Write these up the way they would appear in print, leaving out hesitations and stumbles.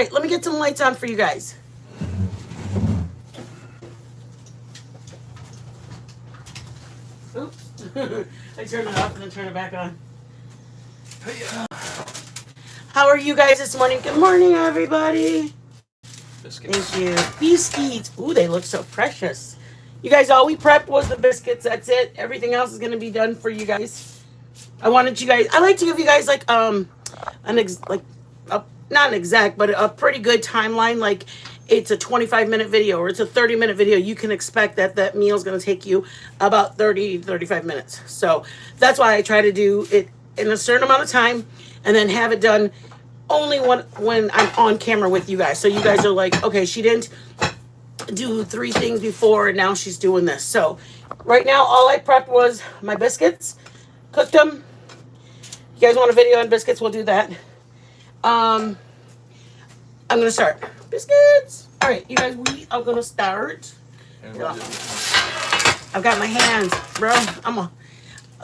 right, let me get some lights on for you guys. Oops. I turned it off and then turned it back on. How are you guys this morning? Good morning, everybody. Biscuits. Thank you. Biscuits. Ooh, they look so precious. You guys, all we prepped was the biscuits. That's it. Everything else is going to be done for you guys. I wanted you guys, I like to give you guys like, not an exact, but a pretty good timeline. Like it's a 25-minute video or it's a 30-minute video. You can expect that that meal is going to take you about 35 minutes. So that's why I try to do it in a certain amount of time and then have it done only when I'm on camera with you guys. So you guys are like, okay, she didn't do 3 things before and now she's doing this. So right now, all I prepped was my biscuits, cooked them. You guys want a video on biscuits? We'll do that. I'm gonna start biscuits. All right, you guys, we are gonna start. I've got my hands, bro.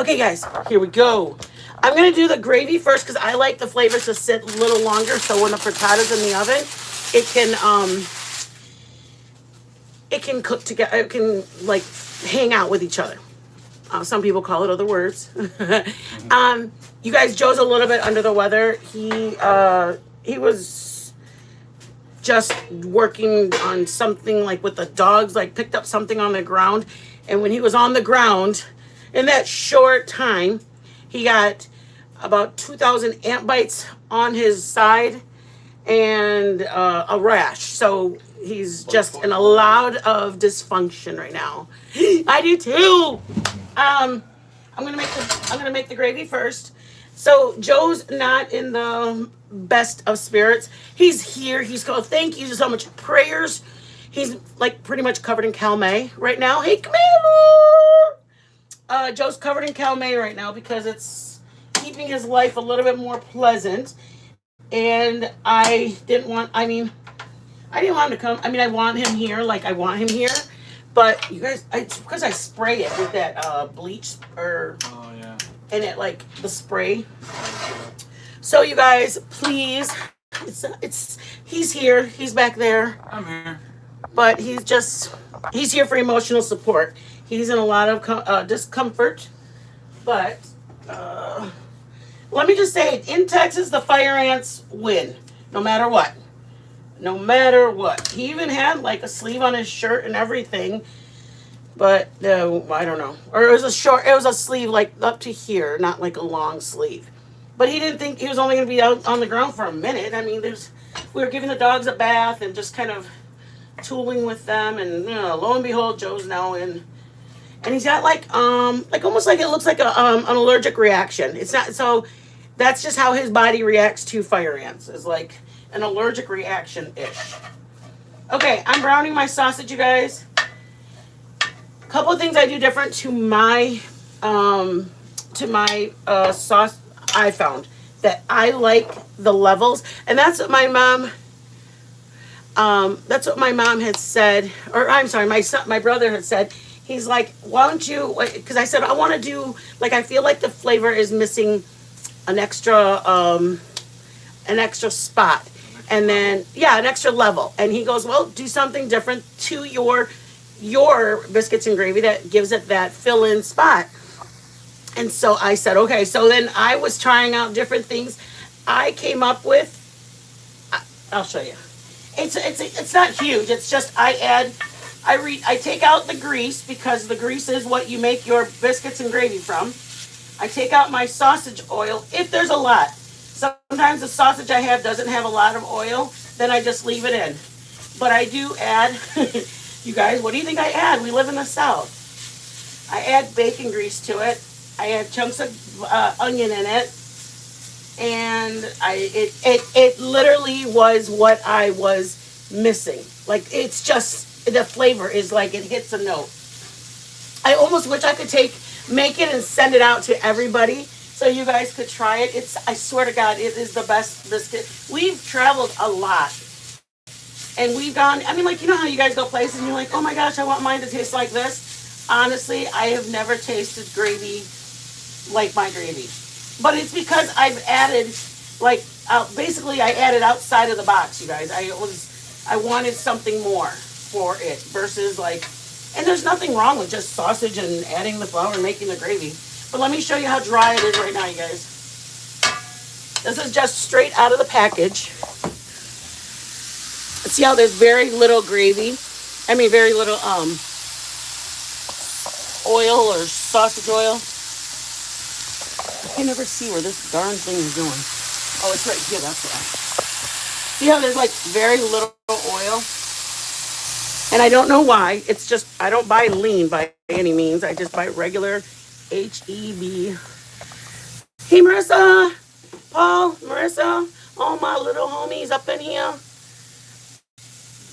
Okay, guys, here we go. I'm gonna do the gravy first because I like the flavors to sit a little longer. So when the frittata's in the oven, it can cook together. It can like hang out with each other. Some people call it other words. You guys, Joe's a little bit under the weather. He was just working on something like with the dogs, like picked up something on the ground. And when he was on the ground, in that short time, he got about 2,000 ant bites on his side and a rash. So he's just in a lot of dysfunction right now. I do too. I'm gonna make the gravy first. So Joe's not in the best of spirits. He's here. He's going, thank you so much. Prayers. He's like pretty much covered in Calmay right now. Hey, come here. Joe's covered in Calmay right now because it's keeping his life a little bit more pleasant. And I didn't want him to come. I mean, I want him here. Like I want him here. But you guys, it's because I spray it with that bleach or. Oh yeah. And it like the spray. So you guys, please, he's here. He's back there. I'm here. But he's here for emotional support. He's in a lot of discomfort. But let me just say, in Texas, the fire ants win, no matter what. No matter what. He even had like a sleeve on his shirt and everything. But I don't know. Or it was a sleeve like up to here, not like a long sleeve. But he didn't think he was only going to be out on the ground for a minute. I mean, we were giving the dogs a bath and just kind of tooling with them. And lo and behold, Joe's now in. And he's got like almost like it looks like an allergic reaction. It's not, so that's just how his body reacts to fire ants. Is like an allergic reaction-ish. Okay, I'm browning my sausage, you guys. Couple of things I do different to my sauce. I found that I like the levels, and that's what my mom. That's what my mom had said, or I'm sorry, my brother had said. He's like, why don't you? Because I said I want to do like I feel like the flavor is missing an extra spot, and then an extra level. And he goes, well, do something different to your biscuits and gravy that gives it that fill-in spot. And so I said, okay. So then I was trying out different things. I came up with, I'll show you. It's not huge. It's just I take out the grease because the grease is what you make your biscuits and gravy from. I take out my sausage oil if there's a lot. Sometimes the sausage I have doesn't have a lot of oil. Then I just leave it in. But I do add... You guys, what do you think I add? We live in the South. I add bacon grease to it. I add chunks of onion in it. And it literally was what I was missing. Like, it's just, the flavor is like, it hits a note. I almost wish I could make it and send it out to everybody so you guys could try it. I swear to God, it is the best biscuit. We've traveled a lot. And we've gone, I mean, like, you know how you guys go places and you're like, oh my gosh, I want mine to taste like this. Honestly, I have never tasted gravy like my gravy. But it's because I've added, like, basically I added outside of the box, you guys. I wanted something more for it versus like, and there's nothing wrong with just sausage and adding the flour and making the gravy. But let me show you how dry it is right now, you guys. This is just straight out of the package. See how there's very little gravy? I mean, very little oil or sausage oil. I can never see where this darn thing is going. Oh, it's right here. That's why. See how there's like very little oil? And I don't know why. It's just, I don't buy lean by any means. I just buy regular HEB. Hey, Marissa, Paul, Marissa, all my little homies up in here.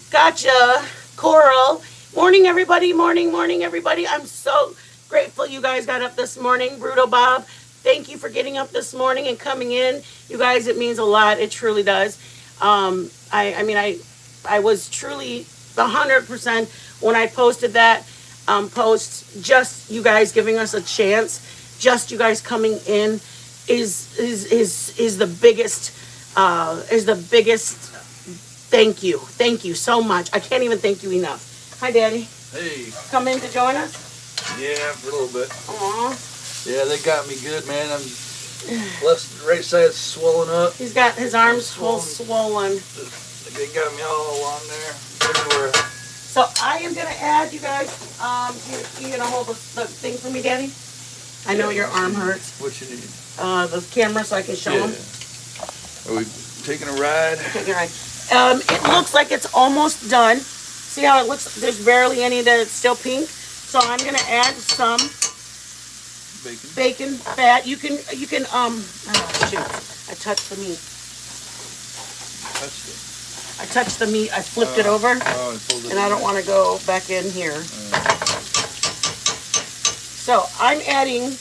Gotcha. Coral. Morning, everybody. Morning, everybody. I'm so grateful you guys got up this morning. Bruto Bob, thank you for getting up this morning and coming in. You guys, it means a lot. It truly does. I was truly 100% when I posted that post. Just you guys giving us a chance, just you guys coming in is the biggest thank you. Thank you so much. I can't even thank you enough. Hi, Daddy. Hey. Come in to join us? Yeah, for a little bit. Aww. Yeah, they got me good, man. I'm left, right side's swollen up. He's got his arms swollen. They got me all along there, everywhere. So I am gonna add, you guys. You gonna hold the thing for me, Daddy? I know your arm hurts. What you need? The camera so I can show them. Are we taking a ride? Taking a ride. It looks like it's almost done. See how it looks? There's barely any that's still pink. So I'm gonna add some bacon fat. You can oh shoot. I touched the meat. Touched it. I touched the meat. I flipped it over. And I don't want to go back in here. So I'm adding,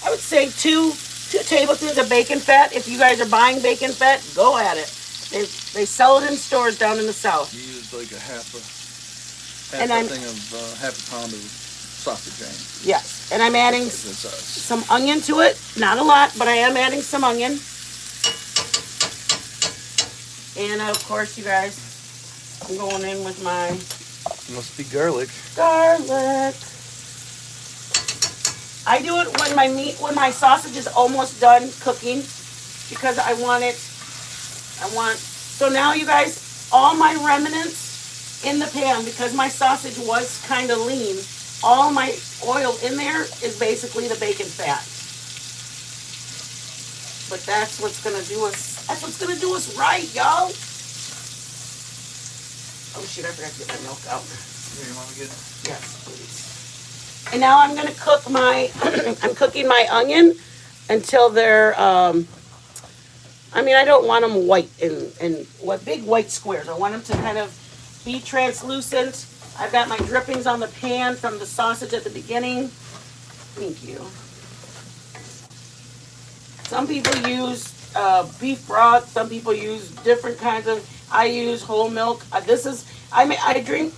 I would say two tablespoons of bacon fat. If you guys are buying bacon fat, go at it. They sell it in stores down in the south. You use like half a pound of sausage, right? Yes, and I'm adding some onion to it. Not a lot, but I am adding some onion. And of course, you guys, I'm going in with my... Must be garlic. Garlic. I do it when my sausage is almost done cooking because so now you guys, all my remnants in the pan, because my sausage was kind of lean, all my oil in there is basically the bacon fat. But that's what's gonna do us right, y'all. Oh shoot, I forgot to get my milk out. Here, you want me to get it? Yes, please. And now I'm gonna cook I'm cooking my onion until they're, I don't want them white and big white squares. I want them to kind of be translucent. I've got my drippings on the pan from the sausage at the beginning. Thank you. Some people use beef broth. Some people use different kinds of. I use whole milk. I drink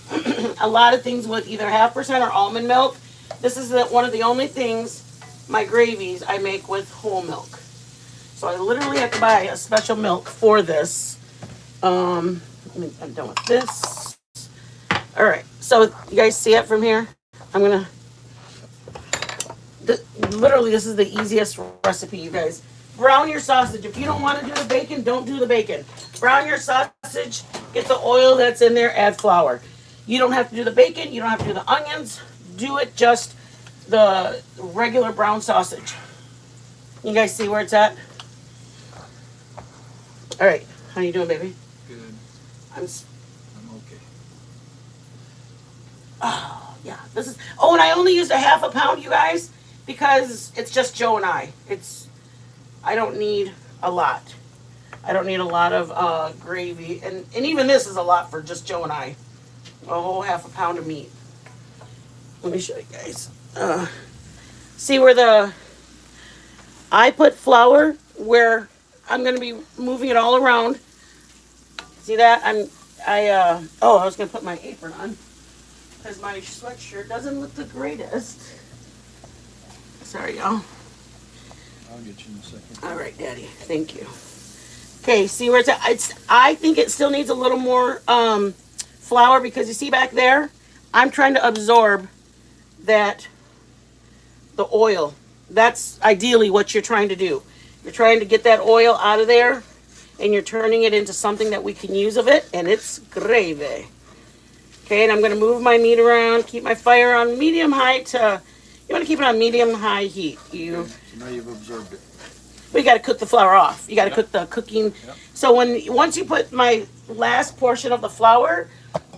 a lot of things with either 0.5% or almond milk. This is one of the only things, my gravies, I make with whole milk. So I literally have to buy a special milk for this. I'm done with this. All right. So you guys see it from here? Literally, this is the easiest recipe, you guys. Brown your sausage. If you don't want to do the bacon, don't do the bacon. Brown your sausage. Get the oil that's in there. Add flour. You don't have to do the bacon. You don't have to do the onions. Do it just the regular brown sausage. You guys see where it's at? All right. How you doing, baby? Good. I'm okay. Oh, yeah. And I only used a 0.5 pound, you guys, because it's just Joe and I. I don't need a lot. I don't need a lot of gravy. And even this is a lot for just Joe and I. A whole 0.5 pound of meat. Let me show you guys. See where I put flour where I'm going to be moving it all around. See that? I was going to put my apron on because my sweatshirt doesn't look the greatest. Sorry, y'all. I'll get you in a second. All right, Daddy. Thank you. Okay, see where it's at? I think it still needs a little more flour because you see back there, I'm trying to absorb that the oil. That's ideally what you're trying to do. You're trying to get that oil out of there and you're turning it into something that we can use of it, and it's gravy. Okay, and I'm going to move my meat around, keep my fire on medium high to, you want to keep it on medium high heat. So now you've absorbed it. But you got to cook the flour off. You got to Yep. cook the cooking. Yep. So once you put my last portion of the flour,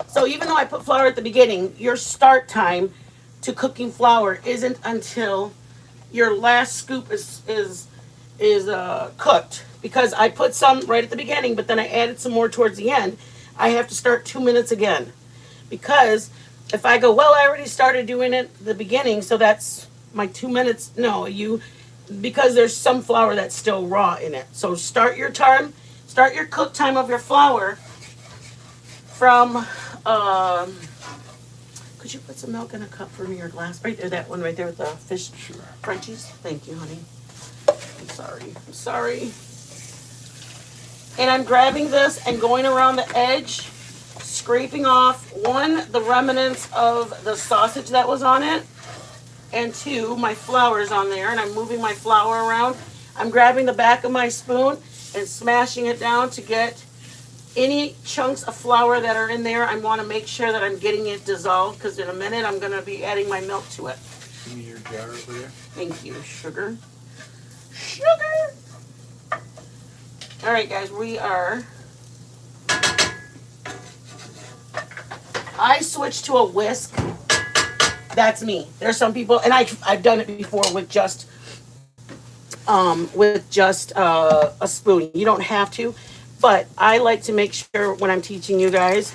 so even though I put flour at the beginning, your start time to cooking flour isn't until your last scoop is cooked, because I put some right at the beginning, but then I added some more towards the end. I have to start 2 minutes again, because if I go, well, I already started doing it at the beginning, so that's my 2 minutes. No, because there's some flour that's still raw in it. So start your cook time of your flour from, could you put some milk in a cup for me or glass? Right there, that one right there with the fish crunchies. Thank you, honey. I'm sorry. And I'm grabbing this and going around the edge, scraping off, the remnants of the sausage that was on it, and 2, my flour's on there, and I'm moving my flour around. I'm grabbing the back of my spoon and smashing it down to get any chunks of flour that are in there. I want to make sure that I'm getting it dissolved, because in a minute I'm going to be adding my milk to it. Give me your jar over there. Thank you, sugar. All right, guys, I switched to a whisk. That's me. There's some people, and I've done it before with just a spoon. You don't have to, but I like to make sure when I'm teaching you guys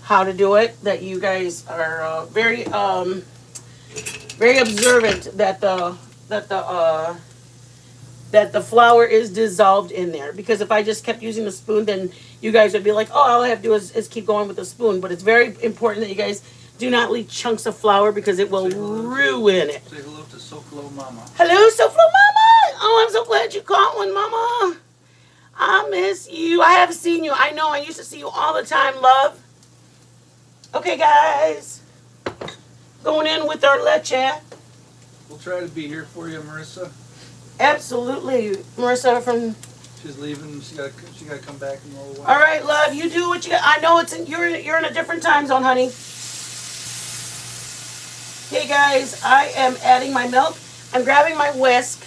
how to do it that you guys are very observant that the flour is dissolved in there. Because if I just kept using the spoon, then you guys would be like, oh, all I have to do is keep going with the spoon. But it's very important that you guys do not leave chunks of flour, because it will ruin it. Say hello to SoFlo Mama. Hello, SoFlo Mama. Oh, I'm so glad you caught one, Mama. I miss you. I haven't seen you. I know. I used to see you all the time, love. Okay, guys. Going in with our leche. We'll try to be here for you, Marissa. Absolutely. Marissa from... She's leaving. She got to come back in a little while. All right, love. You do what you got. I know you're in a different time zone, honey. Okay, guys. I am adding my milk. I'm grabbing my whisk.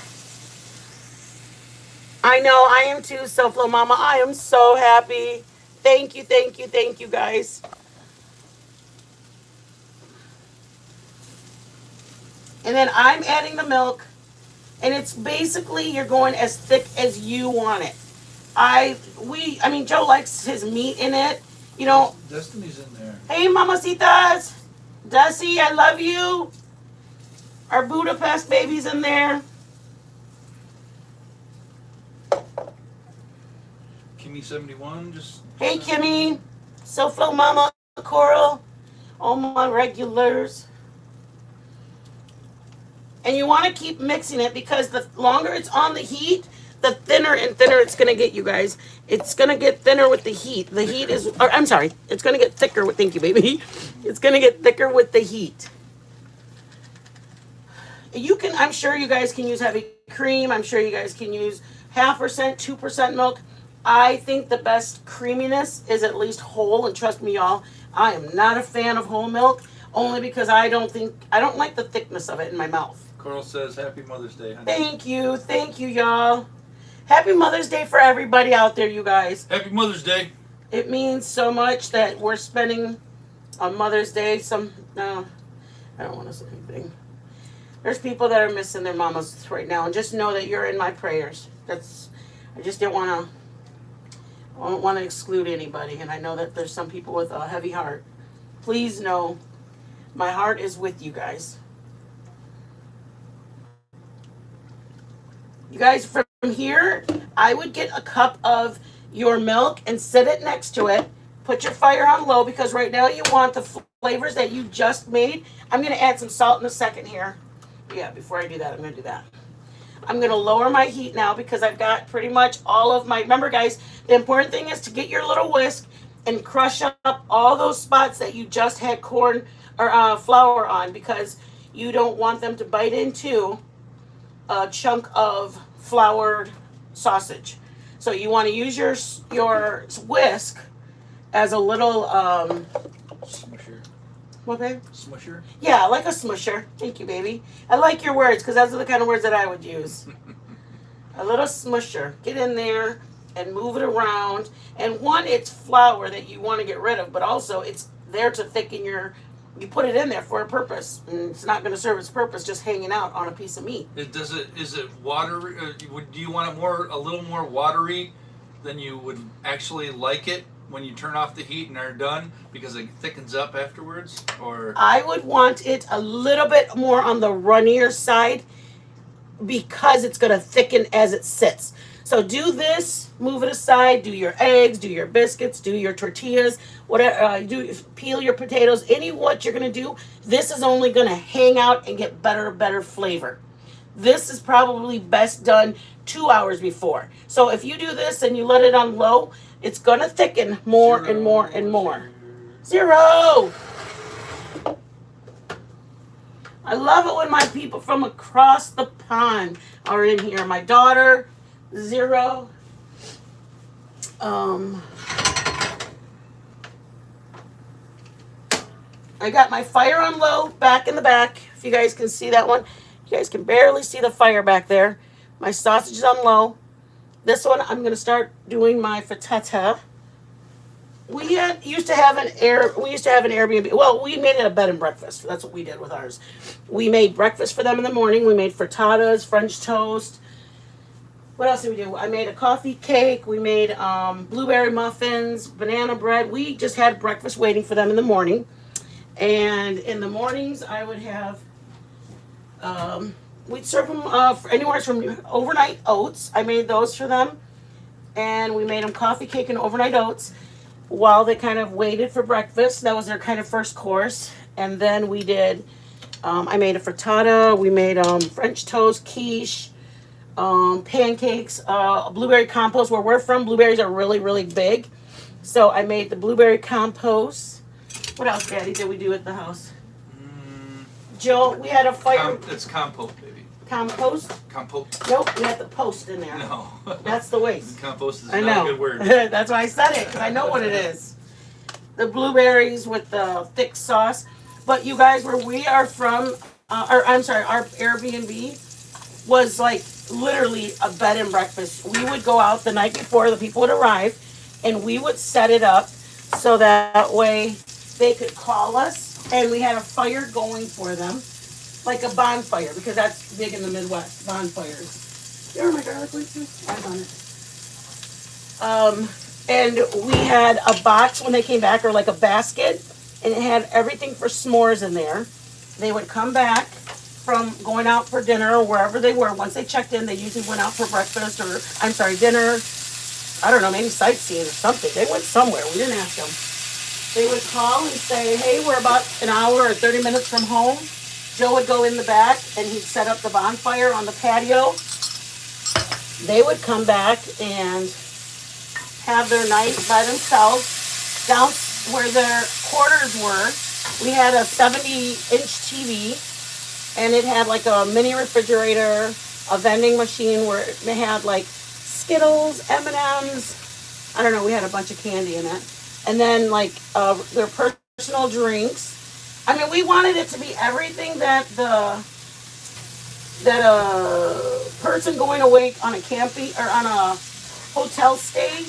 I know. I am too, SoFlo Mama. I am so happy. Thank you, guys. And then I'm adding the milk. And it's basically, you're going as thick as you want it. Joe likes his meat in it. You know. Destiny's in there. Hey, mamacitas. Dusty, I love you. Our Budapest baby's in there. Kimmy71 just. Hey, Kimmy. SoFlo Mama, Coral. All my regulars. And you want to keep mixing it, because the longer it's on the heat, the thinner and thinner it's going to get, you guys. It's going to get thinner with the heat. The heat is, I'm sorry, it's going to get thicker with, thank you, baby. It's going to get thicker with the heat. I'm sure you guys can use heavy cream. I'm sure you guys can use 0.5%, 2% milk. I think the best creaminess is at least whole, and trust me, y'all, I am not a fan of whole milk, only because I don't like the thickness of it in my mouth. Coral says, Happy Mother's Day, honey. Thank you, y'all. Happy Mother's Day for everybody out there, you guys. Happy Mother's Day. It means so much that we're spending on Mother's Day. No, I don't want to say anything. There's people that are missing their mamas right now, and just know that you're in my prayers. I just don't want to exclude anybody, and I know that there's some people with a heavy heart. Please know, my heart is with you guys. You guys, from here, I would get a cup of your milk and set it next to it. Put your fire on low, because right now you want the flavors that you just made. I'm going to add some salt in a second here. Yeah, before I do that, I'm going to do that. I'm going to lower my heat now because I've got pretty much all of my. Remember, guys, the important thing is to get your little whisk and crush up all those spots that you just had corn or flour on, because you don't want them to bite into a chunk of floured sausage. So you want to use your whisk as a little Smusher. what, babe? Smusher. Yeah, like a smusher. Thank you, baby. I like your words because those are the kind of words that I would use. A little smusher. Get in there and move it around. And one, it's flour that you want to get rid of, but also it's there to thicken your. You put it in there for a purpose, and it's not going to serve its purpose just hanging out on a piece of meat. Is it watery? Do you want it a little more watery than you would actually like it when you turn off the heat and are done, because it thickens up afterwards? Or I would want it a little bit more on the runnier side because it's going to thicken as it sits. So do this, move it aside, do your eggs, do your biscuits, do your tortillas, whatever, peel your potatoes, any what you're going to do. This is only going to hang out and get better flavor. This is probably best done 2 hours before. So if you do this and you let it on low, it's going to thicken more and more and more. 0. I love it when my people from across the pond are in here. My daughter, 0. I got my fire on low back in the back. If you guys can see that one. You guys can barely see the fire back there. My sausage is on low. This one, I'm going to start doing my frittata. We used to have an Airbnb. Well, we made it a bed and breakfast. That's what we did with ours. We made breakfast for them in the morning. We made frittatas, French toast. What else did we do? I made a coffee cake. We made blueberry muffins, banana bread. We just had breakfast waiting for them in the morning. And in the mornings, I would have, we'd serve them anywhere from overnight oats. I made those for them. And we made them coffee cake and overnight oats while they kind of waited for breakfast. That was their kind of first course. And then we did, I made a frittata. We made French toast, quiche, pancakes, blueberry compost. Where we're from, blueberries are really big. So I made the blueberry compost. What else, Daddy, did we do at the house? Joe, we had a fire. It's compost, baby. Compost? Compost. Nope, we had the post in there. No. That's the waste. Compost is I not know. a good word. That's why I said it, because I know what it is. The blueberries with the thick sauce. But you guys, where we are from, our Airbnb was like literally a bed and breakfast. We would go out the night before the people would arrive, and we would set it up so that way they could call us, and we had a fire going for them, like a bonfire, because that's big in the Midwest, bonfires. There are my garlic leaves too. I'm on it. And we had a box when they came back, or like a basket, and it had everything for s'mores in there. They would come back from going out for dinner or wherever they were. Once they checked in, they usually went out for breakfast dinner. I don't know, maybe sightseeing or something. They went somewhere. We didn't ask them. They would call and say, hey, we're about an hour or 30 minutes from home. Joe would go in the back and he'd set up the bonfire on the patio. They would come back and have their night by themselves. Down where their quarters were, we had a 70-inch TV, and it had like a mini refrigerator, a vending machine where it had like Skittles, M&Ms. I don't know, we had a bunch of candy in it. And then like their personal drinks. I mean, we wanted it to be everything that a person going away on a camping or on a hotel stay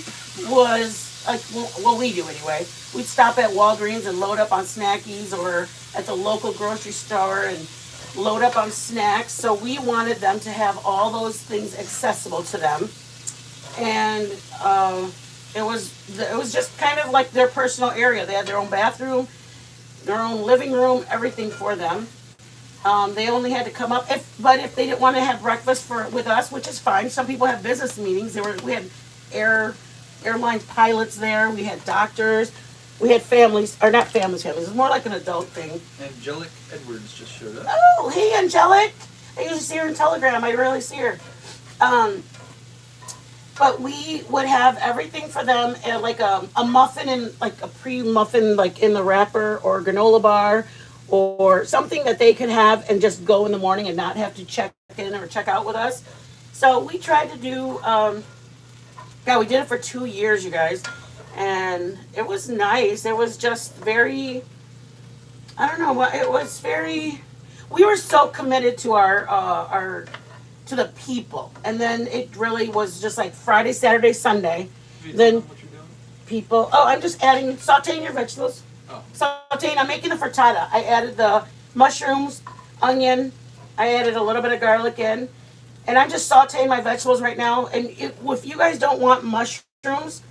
was like. Well, we do anyway. We'd stop at Walgreens and load up on snackies, or at the local grocery store and load up on snacks. So we wanted them to have all those things accessible to them, and it was just kind of like their personal area. They had their own bathroom, their own living room, everything for them. They only had to come up, but if they didn't want to have breakfast with us, which is fine. Some people have business meetings. We had airline pilots there. We had doctors. We had families, or not families. It was more like an adult thing. Angelic Edwards just showed up. Oh, hey, Angelic. I usually see her in Telegram. I rarely see her. Um, but we would have everything for them, and like a muffin and like a pre-muffin, like in the wrapper, or granola bar, or something that they could have and just go in the morning and not have to check in or check out with us. So we tried to do. Yeah, we did it for 2 years, you guys, and it was nice. It was just very. I don't know what it was. Very. We were so committed to our to the people, and then it really was just like Friday, Saturday, Sunday. Have you told Then them what you're doing? people. Oh, I'm just adding sautéing your vegetables. Oh. Sautéing. I'm making the frittata. I added the mushrooms, onion. I added a little bit of garlic in, and I'm just sautéing my vegetables right now. And if you guys don't want mushrooms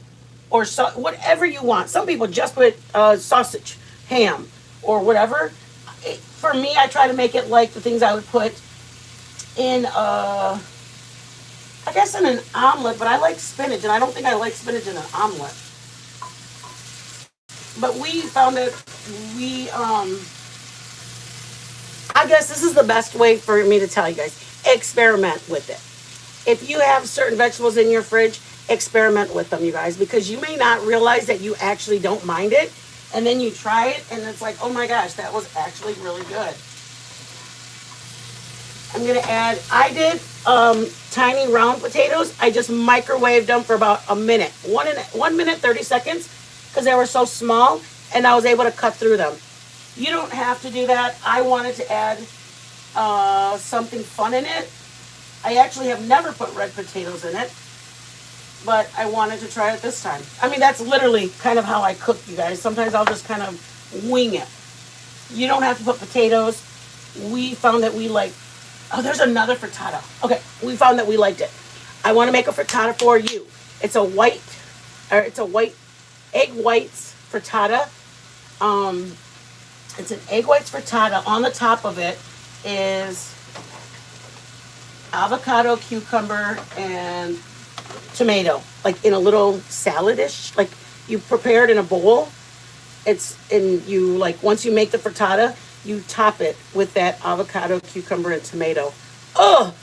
or whatever you want, some people just put sausage, ham, or whatever. For me, I try to make it like the things I would put in I guess in an omelet, but I like spinach, and I don't think I like spinach in an omelet. But we found that we I guess this is the best way for me to tell you guys. Experiment with it. If you have certain vegetables in your fridge, experiment with them, you guys, because you may not realize that you actually don't mind it, and then you try it, and it's like, oh my gosh, that was actually really good. I'm gonna add. I did tiny round potatoes. I just microwaved them for about a minute, 1 minute 30 seconds, because they were so small, and I was able to cut through them. You don't have to do that. I wanted to add something fun in it. I actually have never put red potatoes in it, but I wanted to try it this time. I mean, that's literally kind of how I cook, you guys. Sometimes I'll just kind of wing it. You don't have to put potatoes. We found that we like. Oh, there's another frittata. Okay, we found that we liked it. I want to make a frittata for you. It's a white egg whites frittata. It's an egg whites frittata. On the top of it is avocado, cucumber, and tomato, like in a little salad-ish. Like you prepare it in a bowl. You like once you make the frittata, you top it with that avocado, cucumber, and tomato. Oh,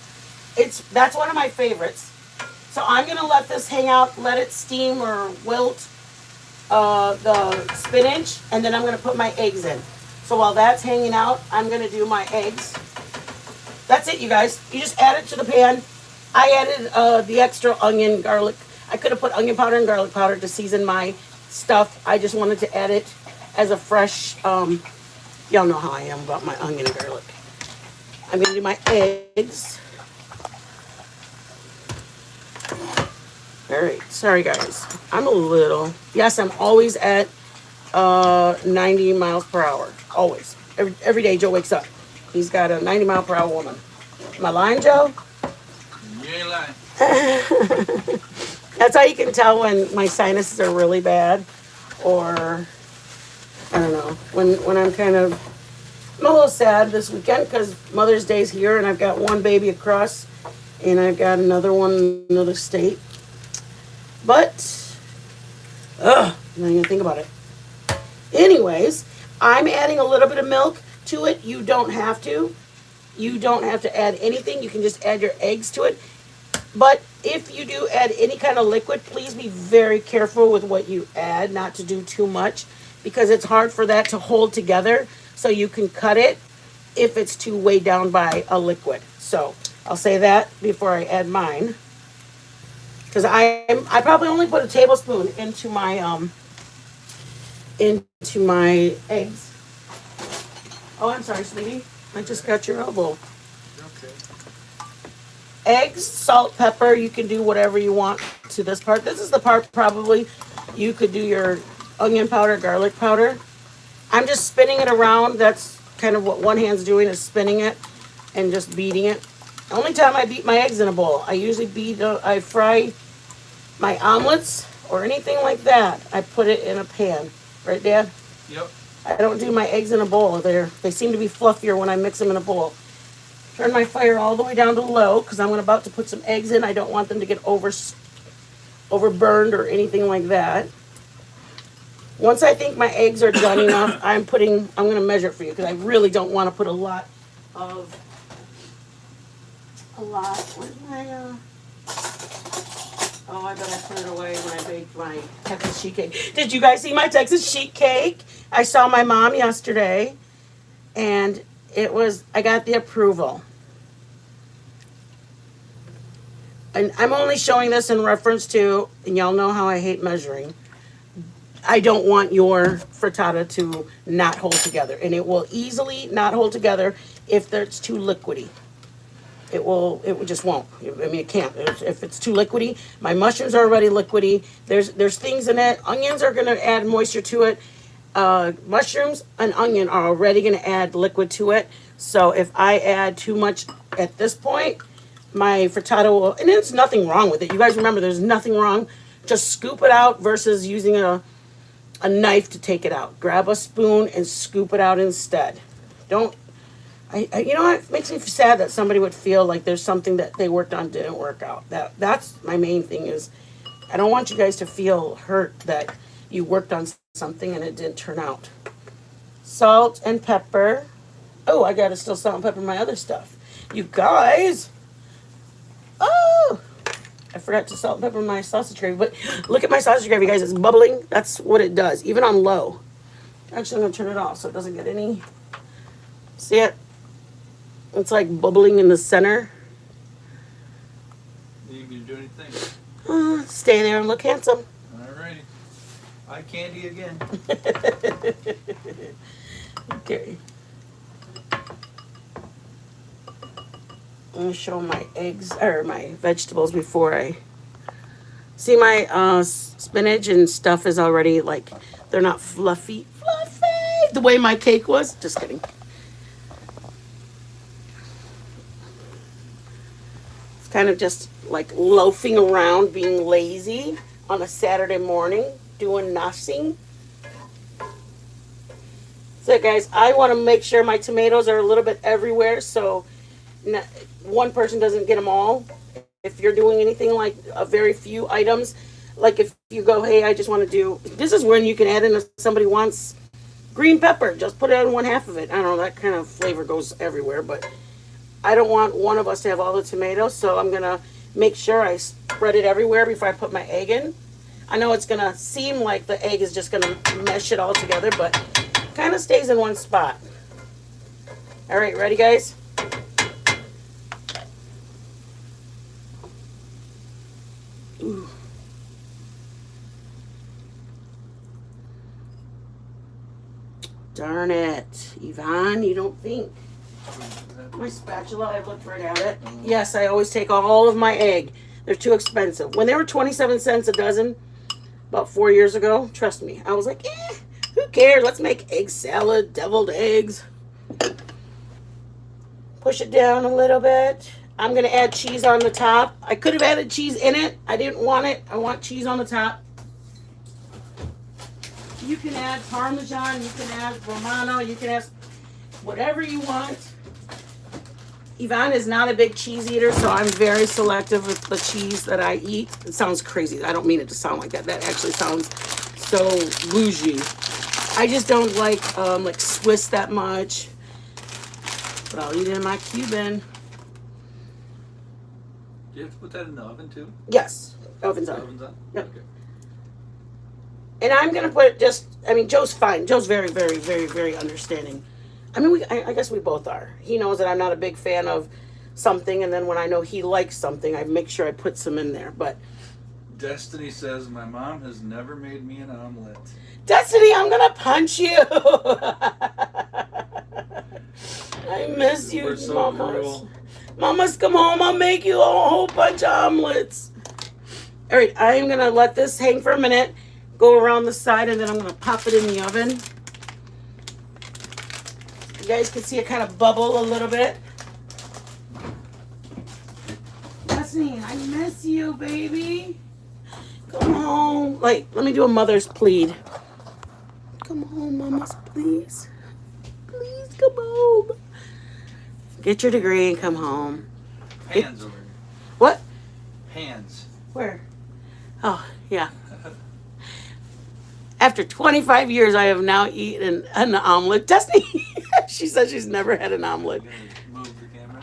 that's one of my favorites. So I'm gonna let this hang out, let it steam or wilt the spinach, and then I'm gonna put my eggs in. So while that's hanging out, I'm gonna do my eggs. That's it, you guys. You just add it to the pan. I added the extra onion, garlic. I could have put onion powder and garlic powder to season my stuff. I just wanted to add it as a fresh. Y'all know how I am about my onion and garlic. I'm gonna do my eggs. All right, sorry guys. I'm yes, I'm always at 90 miles per hour. Always. Every day Joe wakes up. He's got a 90 mile per hour woman. Am I lying, Joe? You ain't lying. That's how you can tell when my sinuses are really bad, or I don't know, when I'm a little sad this weekend because Mother's Day's here and I've got one baby across and I've got another one in another state. But, I'm not even think about it. Anyways, I'm adding a little bit of milk to it. You don't have to. You don't have to add anything. You can just add your eggs to it. But if you do add any kind of liquid, please be very careful with what you add, not to do too much, because it's hard for that to hold together. So you can cut it if it's too weighed down by a liquid. So I'll say that before I add mine, because I probably only put a tablespoon into my eggs. Oh, I'm sorry, sweetie. I just got your elbow. Okay. Eggs, salt, pepper. You can do whatever you want to this part. This is the part probably you could do your onion powder, garlic powder. I'm just spinning it around. That's kind of what one hand's doing, is spinning it and just beating it. The only time I beat my eggs in a bowl, I usually I fry my omelets or anything like that. I put it in a pan. Right, Dad? Yep. I don't do my eggs in a bowl. They seem to be fluffier when I mix them in a bowl. Turn my fire all the way down to low because I'm about to put some eggs in. I don't want them to get overburned or anything like that. Once I think my eggs are done enough, I'm going to measure it for you because I really don't want to put a lot of a lot. Where's my, oh, I bet I put it away when I baked my Texas sheet cake. Did you guys see my Texas sheet cake? I saw my mom yesterday, and I got the approval. And I'm only showing this in reference to, and y'all know how I hate measuring. I don't want your frittata to not hold together. And it will easily not hold together if it's too liquidy. It just won't. I mean, it can't. If it's too liquidy, my mushrooms are already liquidy. There's things in it. Onions are going to add moisture to it. Mushrooms and onion are already going to add liquid to it. So if I add too much at this point, my frittata will, and there's nothing wrong with it. You guys remember, there's nothing wrong. Just scoop it out versus using a knife to take it out. Grab a spoon and scoop it out instead. Don't, you know what? It makes me sad that somebody would feel like there's something that they worked on didn't work out. That's my main thing is, I don't want you guys to feel hurt that you worked on something and it didn't turn out. Salt and pepper. Oh, I gotta still salt and pepper my other stuff. You guys. Oh, I forgot to salt and pepper my sausage gravy. But look at my sausage gravy, guys. It's bubbling. That's what it does, even on low. Actually, I'm going to turn it off so it doesn't get any. See it? It's like bubbling in the center. You can do anything. Stay there and look handsome. Alrighty. Eye candy again. Okay. Let me show my eggs or my vegetables before I see my spinach and stuff is already like they're not fluffy the way my cake was. Just kidding. It's kind of just like loafing around, being lazy on a Saturday morning, doing nothing. So guys, I want to make sure my tomatoes are a little bit everywhere so one person doesn't get them all. If you're doing anything like a very few items, like if you go, hey, I just want to do, this is when you can add in if somebody wants green pepper, just put it on one half of it. I don't know, that kind of flavor goes everywhere, but I don't want one of us to have all the tomatoes, so I'm going to make sure I spread it everywhere before I put my egg in. I know it's going to seem like the egg is just going to mesh it all together, but it kind of stays in one spot. All right, ready, guys? Ooh. Darn it. Yvonne, you don't think. My spatula, I've looked right at it. Yes, I always take all of my egg. They're too expensive. When they were 27 cents a dozen, about 4 years ago, trust me, I was like, who cares? Let's make egg salad, deviled eggs. Push it down a little bit. I'm going to add cheese on the top. I could have added cheese in it. I didn't want it. I want cheese on the top. You can add Parmesan. You can add Romano. You can add whatever you want. Yvonne is not a big cheese eater, so I'm very selective with the cheese that I eat. It sounds crazy. I don't mean it to sound like that. That actually sounds so bougie. I just don't like Swiss that much. But I'll eat it in my Cuban. Do you have to put that in the oven too? Yes, oven's on. Oven's on? Yep. Okay. And I'm gonna put Joe's fine. Joe's very, very, very, very understanding. I mean, I guess we both are. He knows that I'm not a big fan of something, and then when I know he likes something, I make sure I put some in there. But Destiny says, my mom has never made me an omelet. Destiny, I'm gonna punch you. I miss you, We're so mamas. cruel. Mamas, come home. I'll make you a whole bunch of omelets. All right, I'm gonna let this hang for a minute, go around the side, and then I'm gonna pop it in the oven. You guys can see it kind of bubble a little bit. Destiny, I miss you, baby. Come home. Like, let me do a mother's plead. Come home, mamas, please. Please come home. Get your degree and come home. Hands over here. What? Hands. Where? Oh, yeah. After 25 years, I have now eaten an omelet. Destiny, she said she's never had an omelet. Move the camera.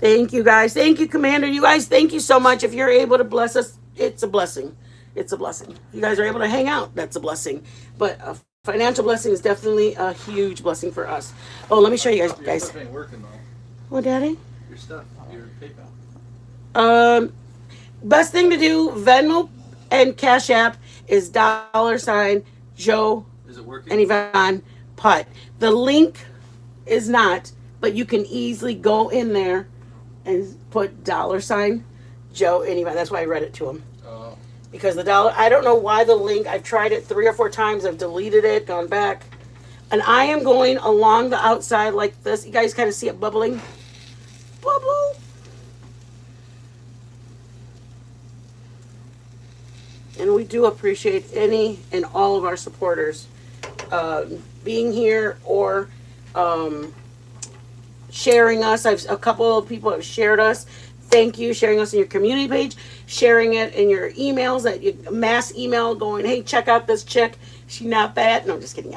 Thank you guys. Thank you, Commander. You guys, thank you so much. If you're able to bless us, it's a blessing. It's a blessing. If you guys are able to hang out, that's a blessing. But a financial blessing is definitely a huge blessing for us. Oh, let me show you guys. Your Guys, stuff ain't working though. what, Daddy? Your stuff, your PayPal. Best thing to do, Venmo and Cash App is $ Joe Is it working? and Yvonne Putt. The link is not, but you can easily go in there and put $ Joe and Yvonne. That's why I read it to him. Oh. Because the dollar, I don't know why the link, I've tried it 3 or 4 times. I've deleted it, gone back. And I am going along the outside like this. You guys kind of see it bubbling. Bubble. And we do appreciate any and all of our supporters being here or sharing us. A couple of people have shared us. Thank you. Sharing us in your community page, sharing it in your emails, that you mass email going, hey, check out this chick. She not bad. No, I'm just kidding.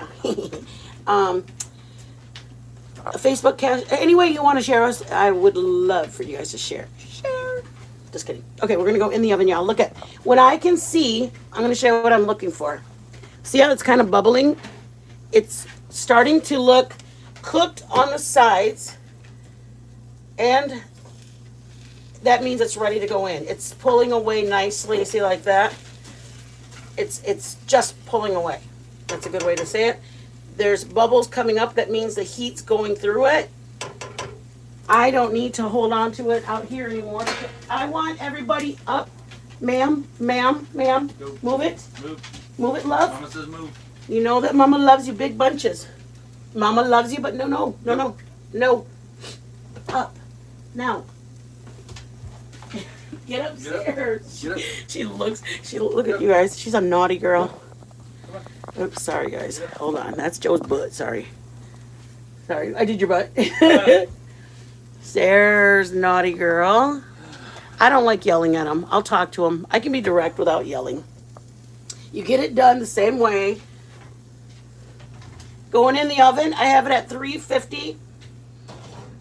Facebook cash. Any way you want to share us, I would love for you guys to share. Share. Just kidding. Okay, we're going to go in the oven, y'all. Look at, when I can see, I'm going to show you what I'm looking for. See how it's kind of bubbling? It's starting to look cooked on the sides, and that means it's ready to go in. It's pulling away nicely. See, like that? It's just pulling away. That's a good way to say it. There's bubbles coming up. That means the heat's going through it. I don't need to hold on to it out here anymore. I want everybody up. Ma'am, ma'am, ma'am. Go. Move it. Move. Move it, love. Mama says move. You know that Mama loves you big bunches. Mama loves you, but no. Up. Now. Get upstairs. Get up. Look at you guys. She's a naughty girl. Oops, sorry guys. Hold on. That's Joe's butt. Sorry, I did your butt. There's naughty girl. I don't like yelling at him. I'll talk to him. I can be direct without yelling. You get it done the same way. Going in the oven, I have it at 350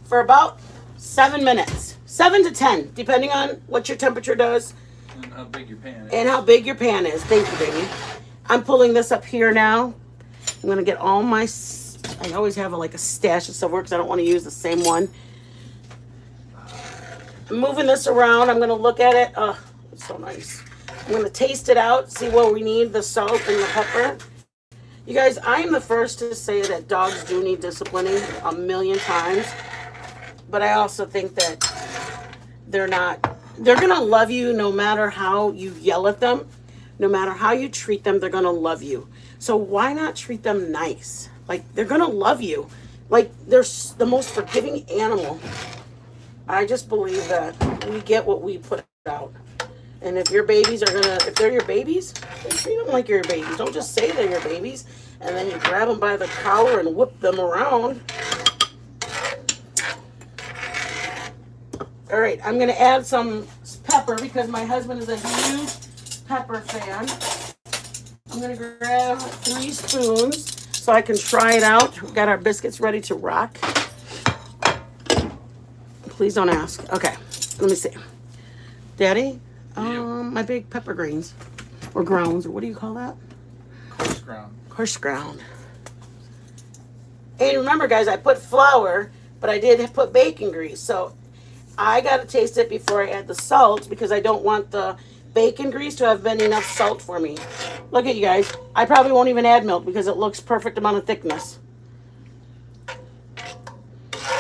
for about 7 minutes. 7 to 10, depending on what your temperature does. And how big your pan is. And how big your pan is. Thank you, baby. I'm pulling this up here now. I'm going to get all my, I always have like a stash of silverware because I don't want to use the same one. I'm moving this around. I'm going to look at it. Oh, it's so nice. I'm going to taste it out, see what we need, the salt and the pepper. You guys, I am the first to say that dogs do need disciplining a million times. But I also think that they're going to love you no matter how you yell at them. No matter how you treat them, they're going to love you. So why not treat them nice? Like, they're going to love you. Like, they're the most forgiving animal. I just believe that we get what we put out. And if your babies are if they're your babies, then treat them like your babies. Don't just say they're your babies and then you grab them by the collar and whip them around. All right, I'm going to add some pepper because my husband is a huge pepper fan. I'm going to grab 3 spoons so I can try it out. We've got our biscuits ready to rock. Please don't ask. Okay, let me see. Daddy, my big pepper grains or grounds, or what do you call that? Coarse ground. Coarse ground. And remember, guys, I put flour, but I did put bacon grease. So I got to taste it before I add the salt because I don't want the bacon grease to have been enough salt for me. Look at you guys. I probably won't even add milk because it looks perfect amount of thickness.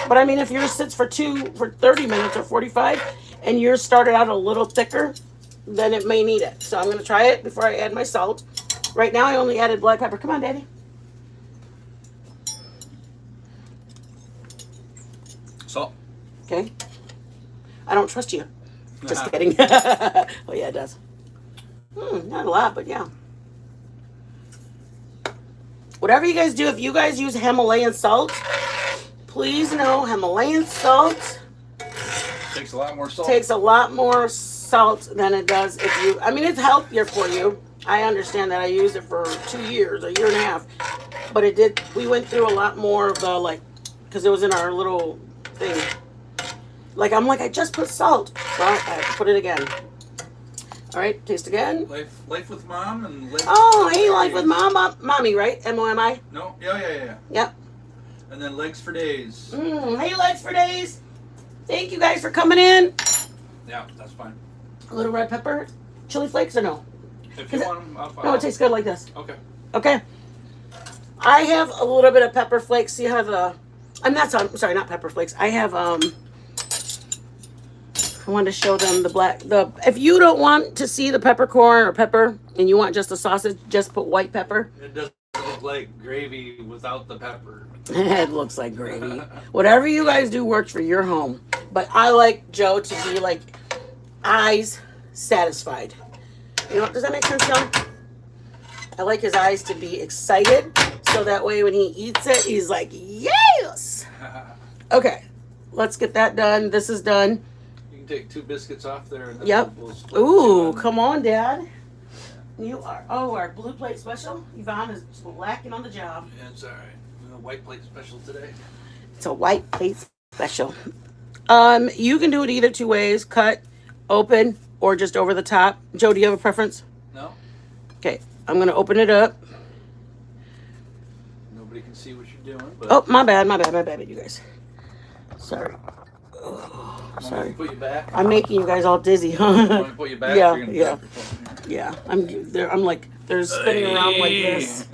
But I mean, if yours sits for 30 minutes or 45 and yours started out a little thicker, then it may need it. So I'm going to try it before I add my salt. Right now I only added black pepper. Come on, Daddy. Salt. Okay. I don't trust you. Just kidding. Oh, yeah, it does. Not a lot, but yeah. Whatever you guys do, if you guys use Himalayan salt, please know Himalayan salt Takes a lot more salt. takes a lot more salt than it does if you, I mean, it's healthier for you. I understand that. I used it for 2 years, a year and a half. But it did, we went through a lot more of the, like, because it was in our little thing. Like, I'm like, I just put salt. Well, I have to put it again. All right, taste again. Life with Mom and Life Oh, hey, Life with Mommy, right? M-O-M-I? No, yeah. Yep. And then Legs for Days. Hey, Legs for Days. Thank you guys for coming in. Yeah, that's fine. A little red pepper, chili flakes, or no? If you want them, I'll follow. No, it tastes good like this. Okay. Okay. I have a little bit of pepper flakes. You have I'm sorry, not pepper flakes. I have I wanted to show them if you don't want to see the peppercorn or pepper and you want just the sausage, just put white pepper. It doesn't look like gravy without the pepper. It looks like gravy. Whatever you guys do works for your home. But I like Joe to be like eyes satisfied. You know, does that make sense, John? I like his eyes to be excited, so that way when he eats it, he's like, yes! Okay, let's get that done. This is done. You can take 2 biscuits off there. And then Yep. we'll split Ooh, the two. come on, Dad. You are, our blue plate special. Yvonne is lacking on the job. Yeah, it's all right. A white plate special today. It's a white plate special. You can do it either 2 ways, cut, open, or just over the top. Joe, do you have a preference? No? Okay, I'm gonna open it up. Nobody can see what you're doing. But Oh, my bad, you guys. Sorry. Want me Sorry. to put you back? I'm making you guys all dizzy, Want me huh? to put you back? Yeah, Or you're gonna yeah. drop your phone here? Yeah, I'm like, they're spinning around like this.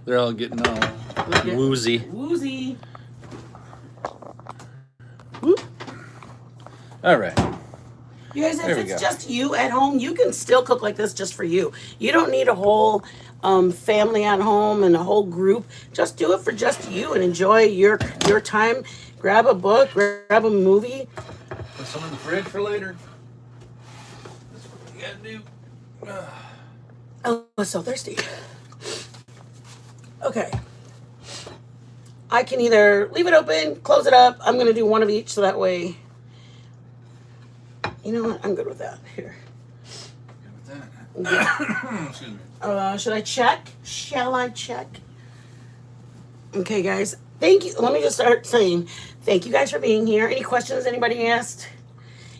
They're all getting all Yeah. woozy. Woozy. All right. You guys, if There we it's go. just you at home, you can still cook like this just for you. You don't need a whole family at home and a whole group. Just do it for just you and enjoy your time. Grab a book, grab a movie. Put some in the fridge for later. That's what you gotta do. Oh, I'm so thirsty. Okay. I can either leave it open, close it up. I'm going to do one of each so that way. You know what? I'm good with that. Here. Good with that. Excuse me. Should I check? Shall I check? Okay, guys. Thank you. Let me just start saying thank you guys for being here. Any questions anybody asked?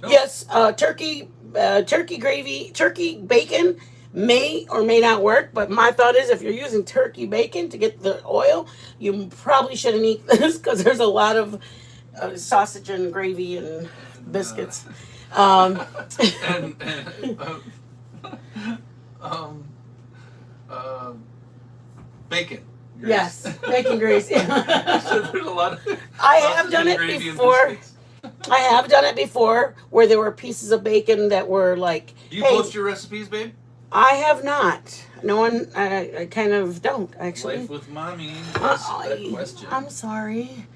Nope. Yes, turkey gravy, turkey bacon may or may not work, but my thought is if you're using turkey bacon to get the oil, you probably shouldn't eat this because there's a lot of sausage and gravy and biscuits. And bacon. Grease. Yes, bacon grease. So there's a lot of I have sausage done and it gravy and before. biscuits. I have done it before where there were pieces of bacon that were like, Do you hey, post your recipes, babe? I have not. No one, I kind of don't actually. Life with Mommy. That's that question. I'm sorry.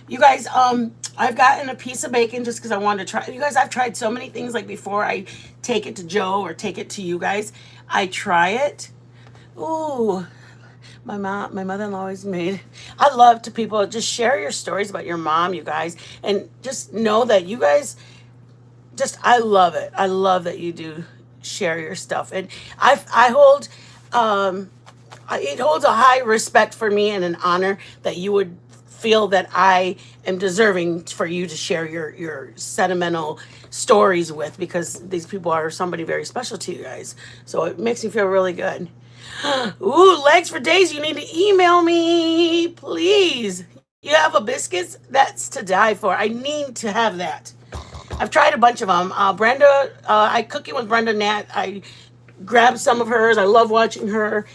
You guys, I've gotten a piece of bacon just because I wanted to try. You guys, I've tried so many things. Like before I take it to Joe or take it to you guys, I try it. Ooh, my mother-in-law always made. I love to people just share your stories about your mom, you guys, and just know that you guys. I love it. I love that you do share your stuff, and I hold. It holds a high respect for me and an honor that you would feel that I am deserving for you to share your sentimental stories with, because these people are somebody very special to you guys. So it makes me feel really good. Ooh, legs for days. You need to email me, please. You have a biscuits? That's to die for. I need to have that. I've tried a bunch of them. Brenda, I cook it with Brenda Nat. I grabbed some of hers. I love watching her.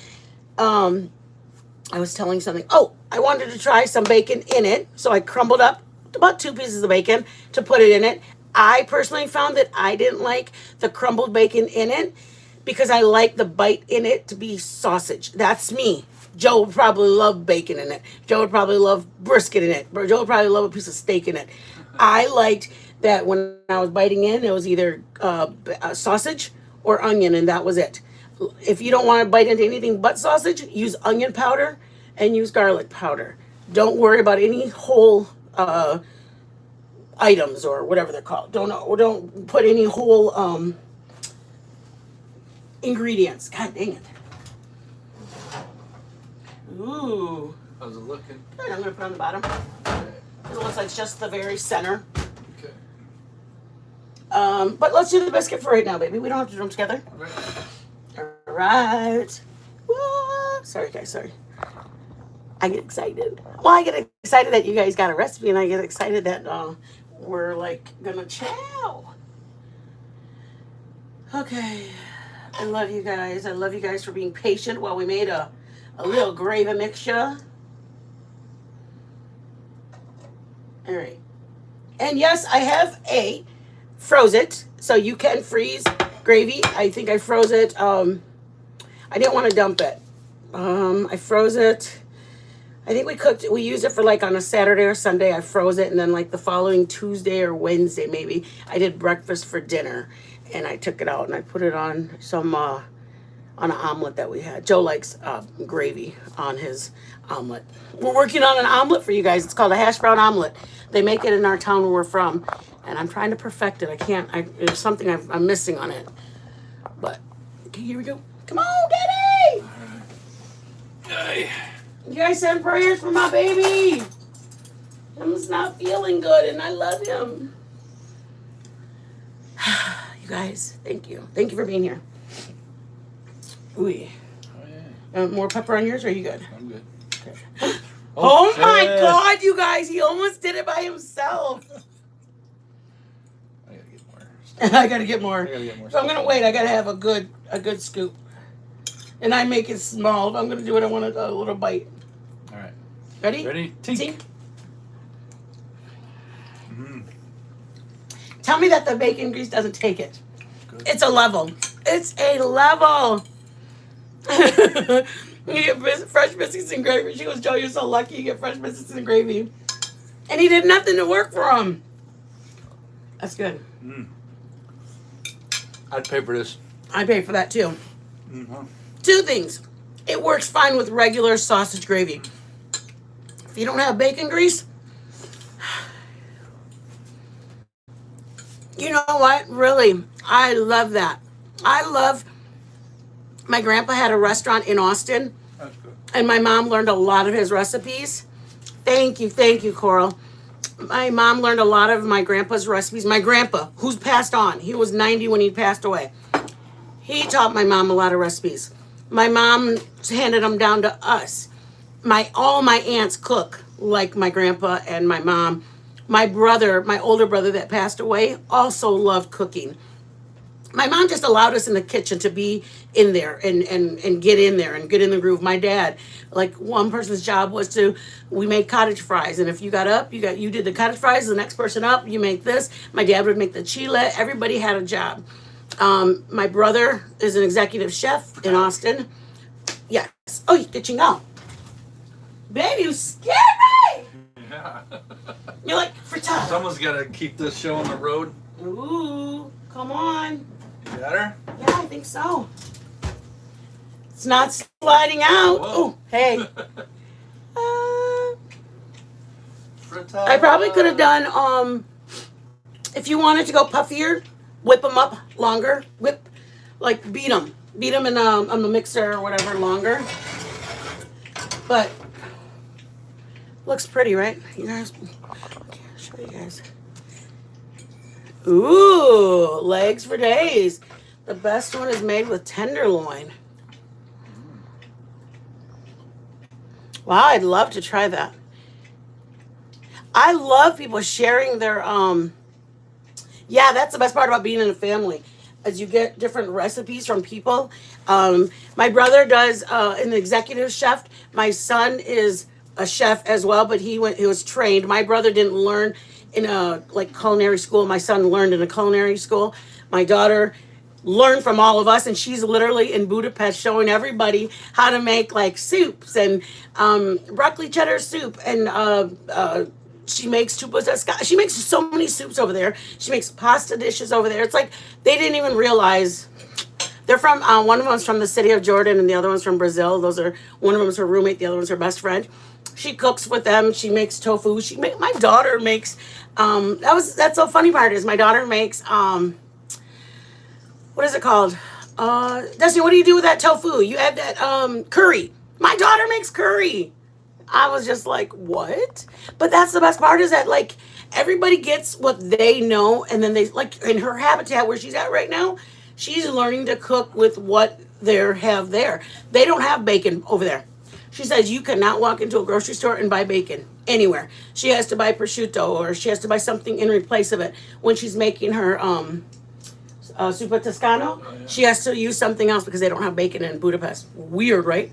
I was telling you something. Oh, I wanted to try some bacon in it. So I crumbled up about 2 pieces of bacon to put it in it. I personally found that I didn't like the crumbled bacon in it because I like the bite in it to be sausage. That's me. Joe would probably love bacon in it. Joe would probably love brisket in it. Joe would probably love a piece of steak in it. I liked that when I was biting in, it was either sausage or onion, and that was it. If you don't want to bite into anything but sausage, use onion powder and use garlic powder. Don't worry about any whole items or whatever they're called. Don't put any whole ingredients. God dang it. Ooh. How's it looking? Good, I'm going to put it on the bottom. It looks like it's just the very center. Okay. But let's do the biscuit for right now, baby. We don't have to do them together. Right. All right. Whoa. Sorry, guys. Sorry. I get excited. Well, I get excited that you guys got a recipe, and I get excited that we're like gonna chow. Okay. I love you guys. I love you guys for being patient while we made a little gravy mixture. All right. And yes, I have froze it, so you can freeze gravy. I think I froze it. I didn't want to dump it. I froze it. I think we used it for like on a Saturday or Sunday. I froze it, and then like the following Tuesday or Wednesday maybe, I did breakfast for dinner, and I took it out and I put it on some on an omelet that we had. Joe likes gravy on his omelet. We're working on an omelet for you guys. It's called a hash brown omelet. They make it in our town where we're from, and I'm trying to perfect it. I can't. There's something I'm missing on it. But okay, here we go. Come on, Daddy! Yay. You guys send prayers for my baby. Him's not feeling good, and I love him. You guys, thank you. Thank you for being here. Ooh. Oh, yeah. More pepper on yours, or are you good? I'm good. Okay. Oh my shit. God, you guys! He almost did it by himself. I gotta get more. I gotta get more. I gotta get more So I'm stuff. gonna wait. I gotta have a good scoop, and I make it small. If I'm gonna do it, I want a little bite. All right. Ready? Ready? Tink. Tink. Mm-hmm. Tell me that the bacon grease doesn't take it. Good. It's a level. It's a level. You get fresh biscuits and gravy. She goes, Joe, you're so lucky you get fresh biscuits and gravy. And he did nothing to work for him. That's good. Mm. I'd pay for this. I pay for that too. Mm-hmm. Two things. It works fine with regular sausage gravy. If you don't have bacon grease, you know what? Really, I love that. My grandpa had a restaurant in Austin, That's good. and my mom learned a lot of his recipes. Thank you, Coral. My mom learned a lot of my grandpa's recipes. My grandpa, who's passed on, he was 90 when he passed away. He taught my mom a lot of recipes. My mom handed them down to us. All my aunts cook like my grandpa and my mom. My brother, my older brother that passed away, also loved cooking. My mom just allowed us in the kitchen to be in there and get in there and get in the groove. My dad, like one person's job was we made cottage fries, and if you got up, you did the cottage fries. The next person up, you make this. My dad would make the chile. Everybody had a job. My brother is an executive chef in Austin. Yes. Oh, you're itching out. Baby, you scared me. Yeah. You're like, frittata. Someone's got to keep this show on the road. Ooh, come on. You got her? Yeah, I think so. It's not sliding out. Whoa. Oh, hey. Frittata. I probably could have done, if you wanted to go puffier, whip them up longer. Beat them. Beat them on the mixer or whatever longer. But, looks pretty, right? You guys, okay, I'll show you guys. Ooh, legs for days. The best one is made with tenderloin. Wow, I'd love to try that. I love people sharing their yeah, that's the best part about being in a family, as you get different recipes from people. My brother does an executive chef. My son is a chef as well, but he was trained. My brother didn't learn in a culinary school. My son learned in a culinary school. My daughter learned from all of us, and she's literally in Budapest showing everybody how to make like soups and broccoli cheddar soup, and she makes she makes so many soups over there. She makes pasta dishes over there. It's like they didn't even realize they're from one of them's from the city of Jordan and the other one's from Brazil. One of them's her roommate, the other one's her best friend. She cooks with them. She makes tofu. My daughter makes that's the funny part is my daughter makes what is it called? Destiny, what do you do with that tofu? You add that curry. My daughter makes curry. I was just like, what? But that's the best part is that like everybody gets what they know, and then they like in her habitat where she's at right now, she's learning to cook with what they have there. They don't have bacon over there. She says you cannot walk into a grocery store and buy bacon anywhere. She has to buy prosciutto or she has to buy something in replace of it when she's making her super toscano. Oh, yeah. She has to use something else because they don't have bacon in Budapest. Weird, right?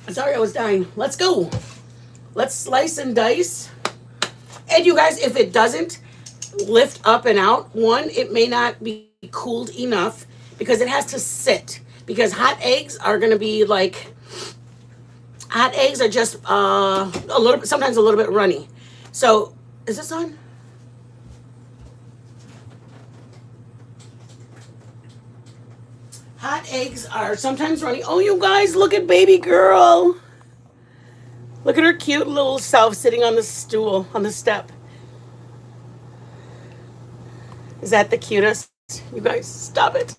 Sorry, I was dying. Let's go. Let's slice and dice. And you guys, if it doesn't lift up and out, one, it may not be cooled enough because it has to sit. Because hot eggs are going to be like, hot eggs are just a little bit, sometimes a little bit runny. So, is this on? Hot eggs are sometimes runny. Oh, you guys, look at baby girl. Look at her cute little self sitting on the stool, on the step. Is that the cutest? You guys, stop it.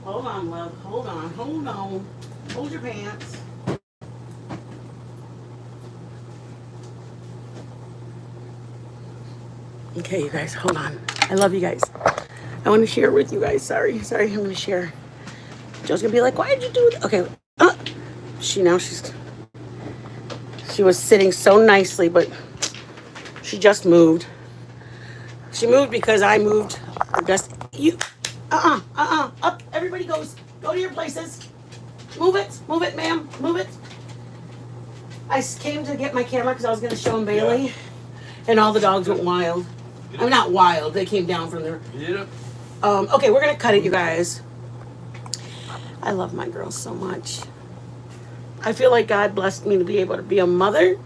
Hold on, love. Hold on. Hold on. Hold your pants. Okay, you guys, hold on. I love you guys. I want to share with you guys. Sorry, I'm going to share. Joe's going to be like, why did you do that? Okay. She was sitting so nicely, but she just moved. She moved because I moved. Just, you, up. Everybody goes. Go to your places. Move it, ma'am. Move it. I came to get my camera because I was going to show him Bailey. Yeah. And all the dogs went wild. I'm not wild. They came down from there. Yeah. Okay, we're going to cut it, you guys. I love my girls so much. I feel like God blessed me to be able to be a mother,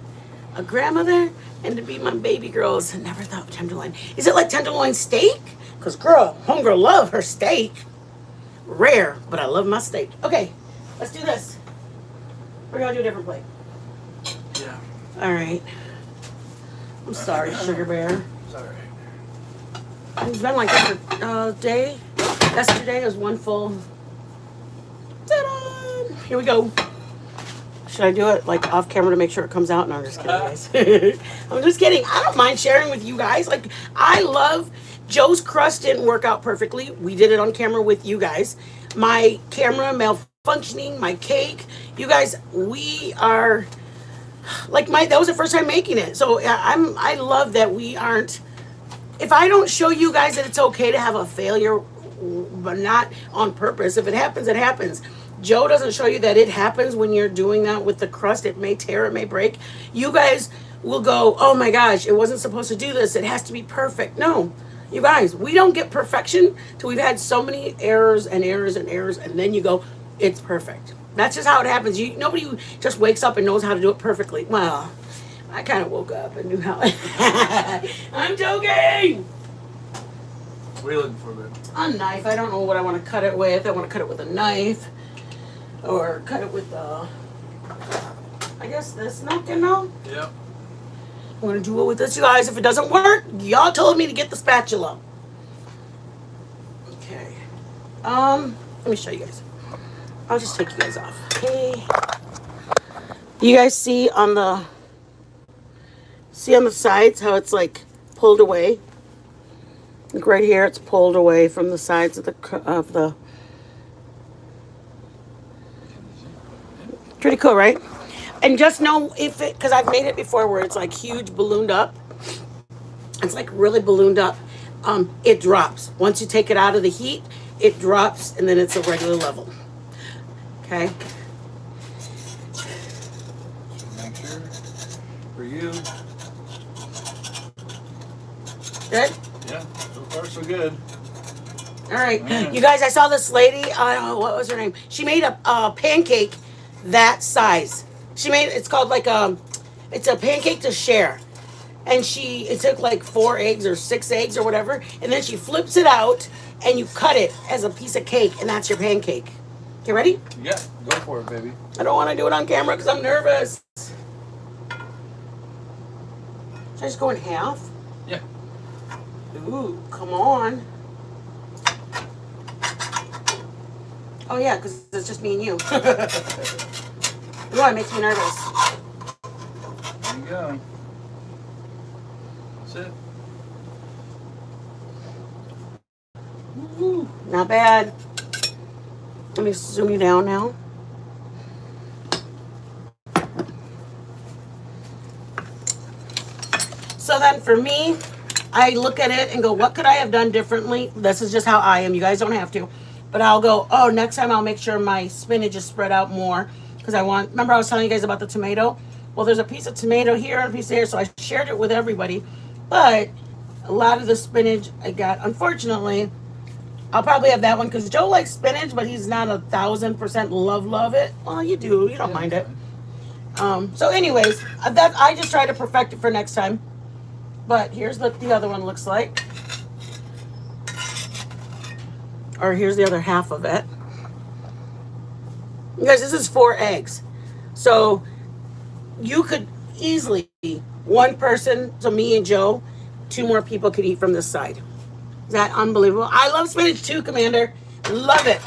a grandmother, and to be my baby girls. I never thought of tenderloin. Is it like tenderloin steak? Because, girl, homegirl love her steak. Rare, but I love my steak. Okay, let's do this. We're going to do a different plate. Yeah. All right. I'm sorry, Sugar Bear. It's all right. It's been like this for a day. Yesterday was one full. Ta-da! Here we go. Should I do it like off camera to make sure it comes out? No, I'm just kidding, guys. I'm just kidding. I don't mind sharing with you guys. Like, I love Joe's crust didn't work out perfectly. We did it on camera with you guys. My camera malfunctioning, my cake. You guys, we are like that was the first time making it. So I love that we aren't. If I don't show you guys that it's okay to have a failure, but not on purpose. If it happens, it happens. Joe doesn't show you that it happens when you're doing that with the crust. It may tear, it may break. You guys will go, oh my gosh, it wasn't supposed to do this. It has to be perfect. No, you guys, we don't get perfection till we've had so many errors and errors and errors, and then you go, it's perfect. That's just how it happens. Nobody just wakes up and knows how to do it perfectly. Well, I kind of woke up and knew how. I'm joking. What are you looking for, babe? A knife. I don't know what I want to cut it with. I want to cut it with a knife. Or cut it with, I guess this napkin now. Yep. I'm going to do it with this, you guys. If it doesn't work, y'all told me to get the spatula. Okay. Let me show you guys. I'll just take you guys off. Okay. You guys see on the sides how it's like pulled away? Like right here, it's pulled away from the sides of the. Pretty cool, right? And just know because I've made it before where it's like huge ballooned up. It's like really ballooned up. It drops. Once you take it out of the heat, it drops and then it's a regular level. Okay. Make sure. For you. Good? Yeah. So far, so good. All right. Man. You guys, I saw this lady. I don't know, what was her name? She made a pancake that size. It's called like it's a pancake to share. And it took like 4 eggs or 6 eggs or whatever. And then she flips it out and you cut it as a piece of cake and that's your pancake. Okay, ready? Yeah, go for it, baby. I don't want to do it on camera because I'm nervous. Should I just go in half? Yeah. Ooh, come on. Oh yeah, because it's just me and you. Ooh, it makes me nervous. There you go. That's it. Ooh, not bad. Let me zoom you down now. So then for me, I look at it and go, what could I have done differently? This is just how I am. You guys don't have to. But I'll go, oh, next time I'll make sure my spinach is spread out more. Because remember I was telling you guys about the tomato? Well, there's a piece of tomato here and a piece here. So I shared it with everybody. But a lot of the spinach I got, unfortunately, I'll probably have that one. Because Joe likes spinach, but he's not 1,000% love it. Well, you do. You don't mind it. So anyways, that I just try to perfect it for next time. But here's what the other one looks like. Or here's the other half of it. You guys, this is 4 eggs. So you could easily, one person, so me and Joe, 2 more people could eat from this side. Is that unbelievable? I love spinach too, Commander. Love it.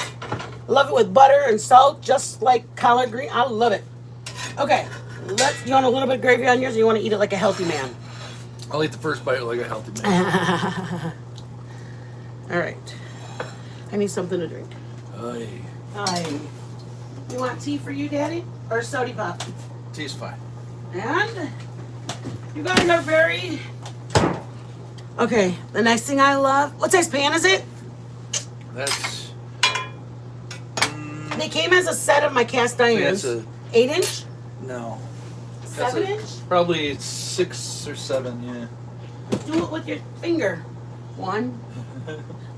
Love it with butter and salt, just like collard green. I love it. Okay, you want a little bit of gravy on yours, or you want to eat it like a healthy man? I'll eat the first bite like a healthy man. All right. I need something to drink. Aye. Aye. You want tea for you, Daddy? Or soda pop? Tea's fine. And you guys are very... Okay, the next thing I love... What size pan is it? That's... They came as a set of my cast irons. That's 8-inch? No. 7-inch? Probably 6 or 7, yeah. Do it with your finger. 1.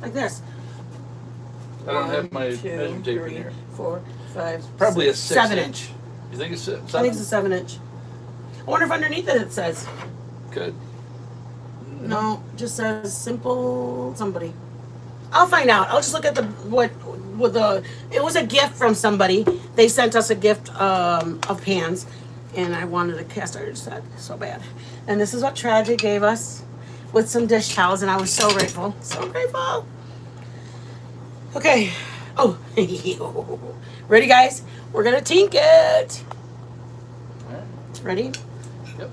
Like this. I don't have my 1, 2, measuring tape in 3, here. 4, 5, Probably 6, a 6 7 inch. You think it's 7? I think it's a 7-inch. I wonder if underneath it says. Good. No, it just says simple somebody. I'll find out. I'll just look at it was a gift from somebody. They sent us a gift of pans, and I wanted a cast iron set so bad. And this is what Tragic gave us with some dish towels, and I was so grateful. So grateful. Okay. Oh, ready, guys? We're gonna tink it. Ready? Yep.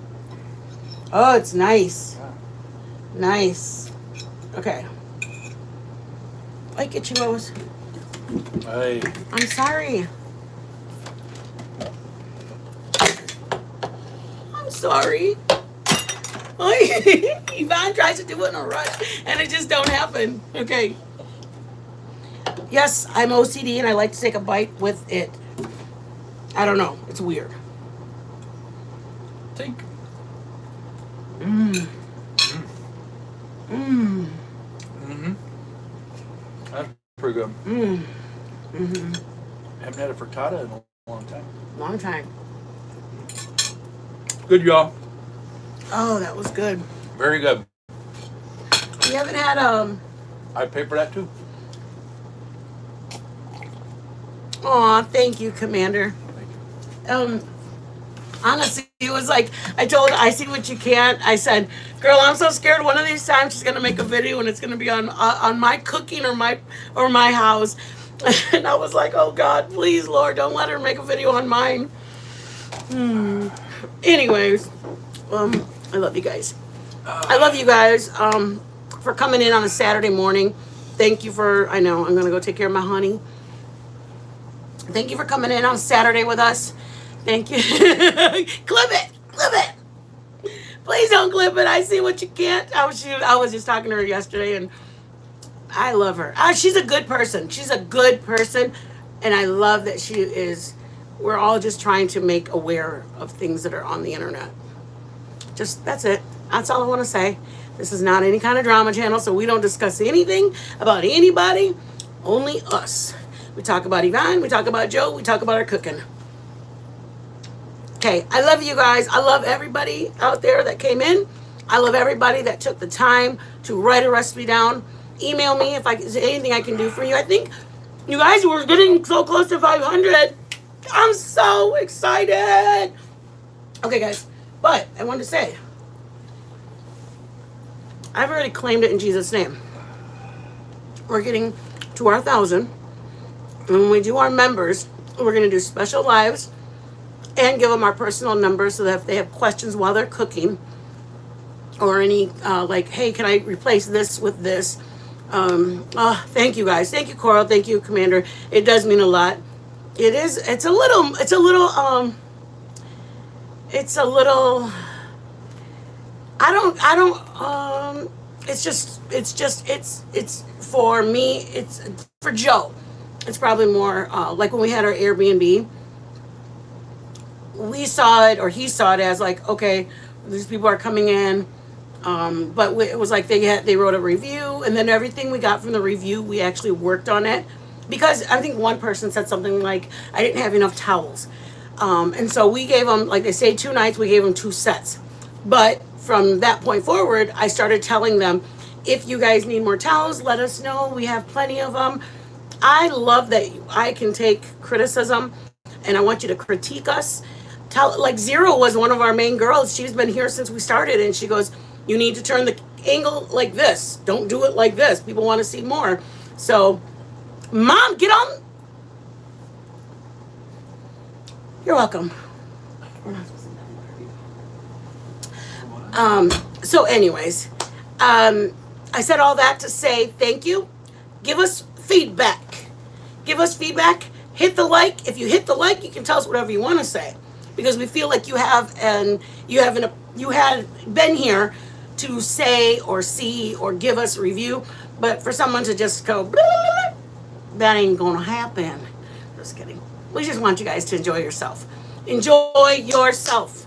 Oh, it's nice. Nice. Okay. Like it, Chihuahuas. Aye. I'm sorry. I'm sorry. Yvonne tries to do it in a rush, and it just don't happen. Okay. Yes, I'm OCD, and I like to take a bite with it. I don't know. It's weird. Tink. Mmm. Mmm. Mm-hmm. That's pretty good. Mmm. Mm-hmm. Haven't had a frittata in a long time. Long time. Good, y'all. Oh, that was good. Very good. You haven't had I pay for that too. Aw, thank you, Commander. Thank you. Honestly, it was like I see what you can't. I said, girl, I'm so scared. One of these times she's gonna make a video and it's gonna be on my cooking or my house. And I was like, oh God, please, Lord, don't let her make a video on mine. Anyways, I love you guys. I love you guys for coming in on a Saturday morning. Thank you for. I know I'm gonna go take care of my honey. Thank you for coming in on Saturday with us. Thank you. Clip it. Please don't clip it. I see what you can't. I was just talking to her yesterday, and I love her. She's a good person. She's a good person, and I love that she is. We're all just trying to make aware of things that are on the internet. That's it. That's all I want to say. This is not any kind of drama channel, so we don't discuss anything about anybody. Only us. We talk about Yvonne. We talk about Joe. We talk about our cooking. Okay, I love you guys. I love everybody out there that came in. I love everybody that took the time to write a recipe down. Email me if there's anything I can do for you. I think you guys were getting so close to 500. I'm so excited. Okay, guys, but I wanted to say, I've already claimed it in Jesus' name. We're getting to our 1,000. And when we do our members, we're going to do special lives and give them our personal numbers so that if they have questions while they're cooking or any, like, hey, can I replace this with this? Thank you guys. Thank you, Coral. Thank you, Commander. It does mean a lot. It's a little, it's for me, it's for Joe. It's probably more, like when we had our Airbnb, we saw it, or he saw it as like, okay, these people are coming in. But it was like they wrote a review, and then everything we got from the review, we actually worked on it. Because I think one person said something like, I didn't have enough towels. And so we gave them, like they say, 2 nights, we gave them 2 sets. But from that point forward, I started telling them, if you guys need more towels, let us know. We have plenty of them. I love that I can take criticism, and I want you to critique us. Like Zero was one of our main girls. She's been here since we started, and she goes, you need to turn the angle like this. Don't do it like this. People want to see more. So, Mom, get on. You're welcome. We're not supposed to. So anyways, I said all that to say thank you. Give us feedback. Give us feedback. Hit the like. If you hit the like, you can tell us whatever you want to say, because we feel like you had been here to say or see or give us a review. But for someone to just go, blah, blah, blah, that ain't gonna happen. Just kidding. We just want you guys to enjoy yourself. Enjoy yourself.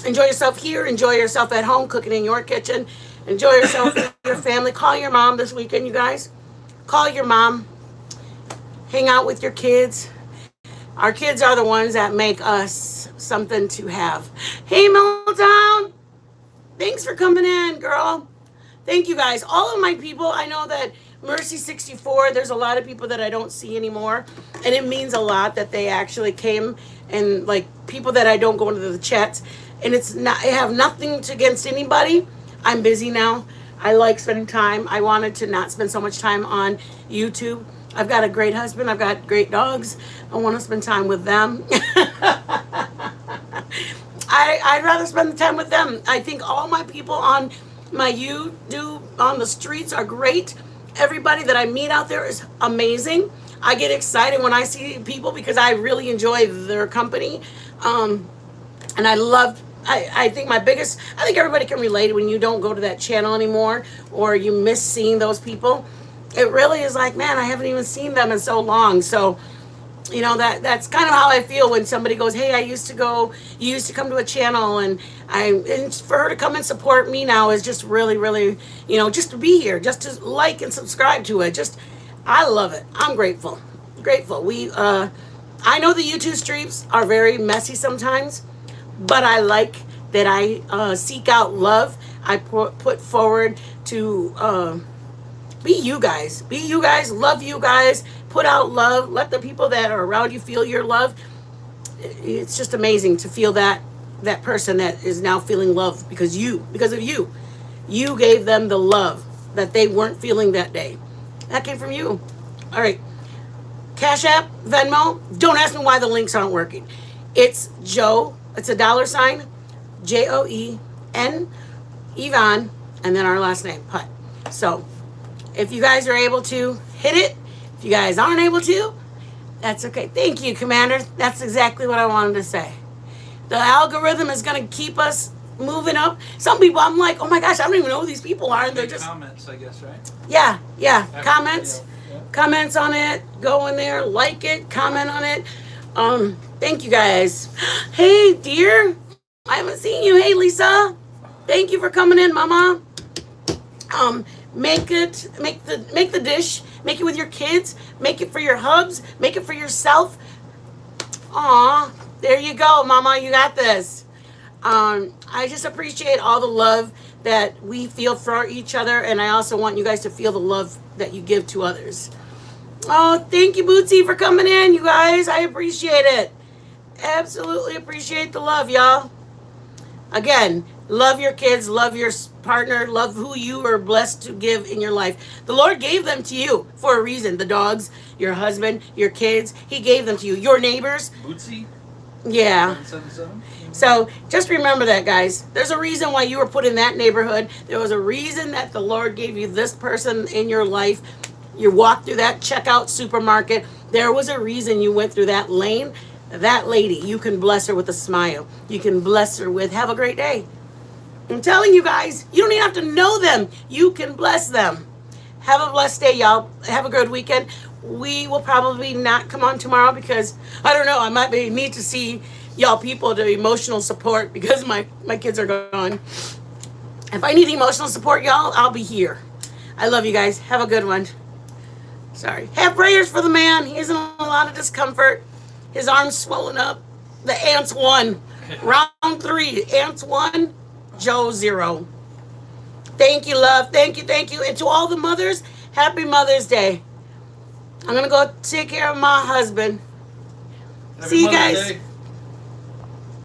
Enjoy yourself here. Enjoy yourself at home, cooking in your kitchen. Enjoy yourself with your family. Call your mom this weekend, you guys. Call your mom. Hang out with your kids. Our kids are the ones that make us something to have. Hey, Milltown. Thanks for coming in, girl. Thank you guys. All of my people, I know that Mercy64, there's a lot of people that I don't see anymore. And it means a lot that they actually came, and like people that I don't go into the chats. And it's not, I have nothing against anybody. I'm busy now. I like spending time. I wanted to not spend so much time on YouTube. I've got a great husband. I've got great dogs. I want to spend time with them. I'd rather spend the time with them. I think all my people on my YouTube on the streets are great. Everybody that I meet out there is amazing. I get excited when I see people because I really enjoy their company. And I think I think everybody can relate when you don't go to that channel anymore or you miss seeing those people. It really is like, man, I haven't even seen them in so long. So, you know, that's kind of how I feel when somebody goes, hey, you used to come to a channel, and for her to come and support me now is just really, really, you know, just to be here, just to like and subscribe to it. I love it. I'm grateful. Grateful. I know the YouTube streams are very messy sometimes, but I like that I seek out love. I put forward to be you guys. Be you guys. Love you guys. Put out love. Let the people that are around you feel your love. It's just amazing to feel that person that is now feeling love because of you. You gave them the love that they weren't feeling that day. That came from you. All right. Cash App, Venmo. Don't ask me why the links aren't working. It's Joe. It's a $, JOEN, Yvonne, and then our last name, Putt. So if you guys are able to hit it, if you guys aren't able to, that's okay. Thank you, Commander. That's exactly what I wanted to say. The algorithm is going to keep us moving up. Some people, I'm like, oh my gosh, I don't even know who these people are. And they're just comments, I guess, right? Yeah. After Comments. yeah. Comments on it. Go in there, like it, comment on it. Thank you guys. Hey, dear. I haven't seen you. Hey, Lisa. Thank you for coming in, Mama. Make the dish. Make it with your kids. Make it for your hubs. Make it for yourself. Aw, there you go, Mama. You got this. I just appreciate all the love that we feel for each other, and I also want you guys to feel the love that you give to others. Oh, thank you, Bootsy, for coming in, you guys. I appreciate it. Absolutely appreciate the love, y'all. Again, Love your kids, love your partner, love who you are blessed to give in your life. The Lord gave them to you for a reason. The dogs, your husband, your kids, He gave them to you. Your neighbors, Bootsy yeah. 777. So just remember that, guys. There's a reason why you were put in that neighborhood. There was a reason that the Lord gave you this person in your life. You walked through that checkout supermarket. There was a reason you went through that lane. That lady, you can bless her with a smile. You can bless her with, have a great day. I'm telling you guys, you don't even have to know them. You can bless them. Have a blessed day, y'all. Have a good weekend. We will probably not come on tomorrow because I don't know. I might need to see y'all people to emotional support because my kids are gone. If I need emotional support, y'all, I'll be here. I love you guys. Have a good one. Sorry. Have prayers for the man. He's in a lot of discomfort. His arm's swollen up. The ants won. Round 3. Ants won. Joe 0. Thank you, love. Thank you, thank you. And to all the mothers, happy Mother's Day. I'm going to go take care of my husband. Happy See you Mother's guys. Day.